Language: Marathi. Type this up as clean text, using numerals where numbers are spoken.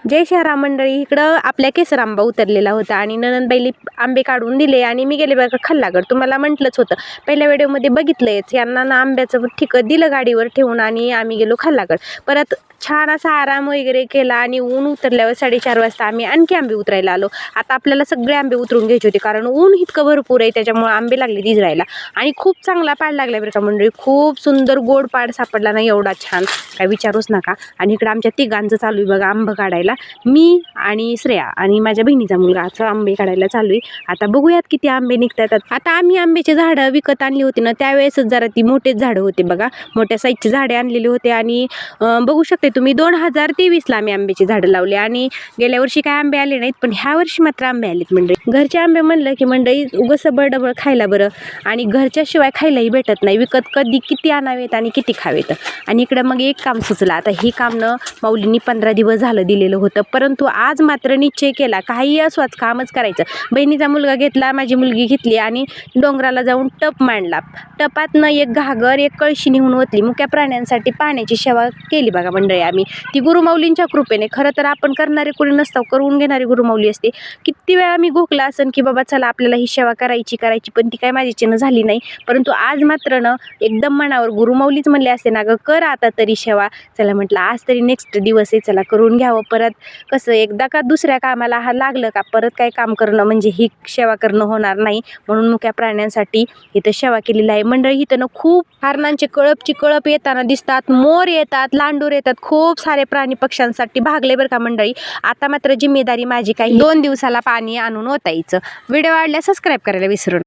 जय शहराम मंडळी. इकडं आपल्या केसर आंबा उतरलेला होता आणि ननंदबाईली आंबे काढून दिले आणि मी गेले बघा खाल्लागड. तुम्हाला म्हटलंच होतं पहिल्या व्हिडिओमध्ये बघितलंयच, यांना ना आंब्याचं ठिकं दिलं गाडीवर ठेवून आणि आम्ही गेलो खाल्लागड. परत छान असा आराम वगैरे केला आणि ऊन उतरल्यावर 4:30 वाजता आम्ही आणखी आंबे उतरायला आलो. आता आपल्याला सगळे आंबे उतरून घ्यायचे होते कारण ऊन इतकं भरपूर आहे, त्याच्यामुळे आंबे लागले दिजरायला आणि खूप चांगला पाड लागला बरं का मंडळी. खूप सुंदर गोड पाड सापडला ना, एवढा छान काय विचारूच नका. आणि इकडं आमच्या तिघांचं चालू आहे बघा आंबे काढायला. मी आणि श्रेया आणि माझ्या बहिणीचा मुलगा असं आंबे काढायला चालू आहे. आता बघूयात किती आंबे निघतात. आता आम्ही आंब्याचे झाडं विकत आणली होती ना, त्यावेळेसच जरा ती मोठेच झाडं होते बघा, मोठ्या साईजची झाडे आणलेली होते. आणि बघू शकते तुम्ही 2023ला आम्ही आंब्याची झाडं लावली आणि गेल्या वर्षी काय आंबे आले नाहीत, पण ह्या वर्षी मात्र आंबे आलेत मंडळी. घरचे आंबे म्हणलं की मंडळी उगस डबल खायला बरं, आणि घरच्याशिवाय खायलाही भेटत नाही. विकत कधी किती आणावेत आणि किती खावेत. आणि इकडं मग एक काम सुचलं. आता हे काम न माऊलींनी 15 दिवस झालं दिलेलं होतं, परंतु आज मात्र निश्चय केला काही असो आज कामच करायचं. बहिणीचा मुलगा घेतला, माझी मुलगी घेतली आणि डोंगराला जाऊन टप मांडला. टपातनं एक घागर एक कळशी निघून ओतली. मुक्या प्राण्यांसाठी पाण्याची सेवा केली बघा मंडळी आम्ही. ती गुरुमाऊलींच्या कृपेने. खरं तर आपण करणारे कोणी नसतं, करून घेणारी गुरुमाऊली असते. किती वेळा मी घोकला असन की बाबा चला आपल्याला ही सेवा करायची, पण ती काय माझ्याच्यानं झाली नाही. परंतु आज मात्र ना एकदम मनावर गुरुमाऊलीच म्हणले असते ना, ग कर आता तरी सेवा. चला म्हटलं आज तरी नेक्स्ट दिवस आहे, चला करून घ्यावं. परत कसं एकदा का दुसऱ्या कामाला हा लागलं का परत काय काम करणं म्हणजे ही सेवा करणं होणार नाही, म्हणून मुक्या प्राण्यांसाठी इथं सेवा केलेली आहे मंडळी. इथं ना खूप हरणांचे कळप येताना दिसतात, मोर येतात, लांडूर येतात, खूप सारे प्राणी पक्ष्यांसाठी भागले बरं का मंडळी. आता मात्र जिम्मेदारी माझी काही 2 दिवसाला पाणी आणून ओतायचं. व्हिडिओ आवडल्यास सबस्क्राईब करायला विसरू नका.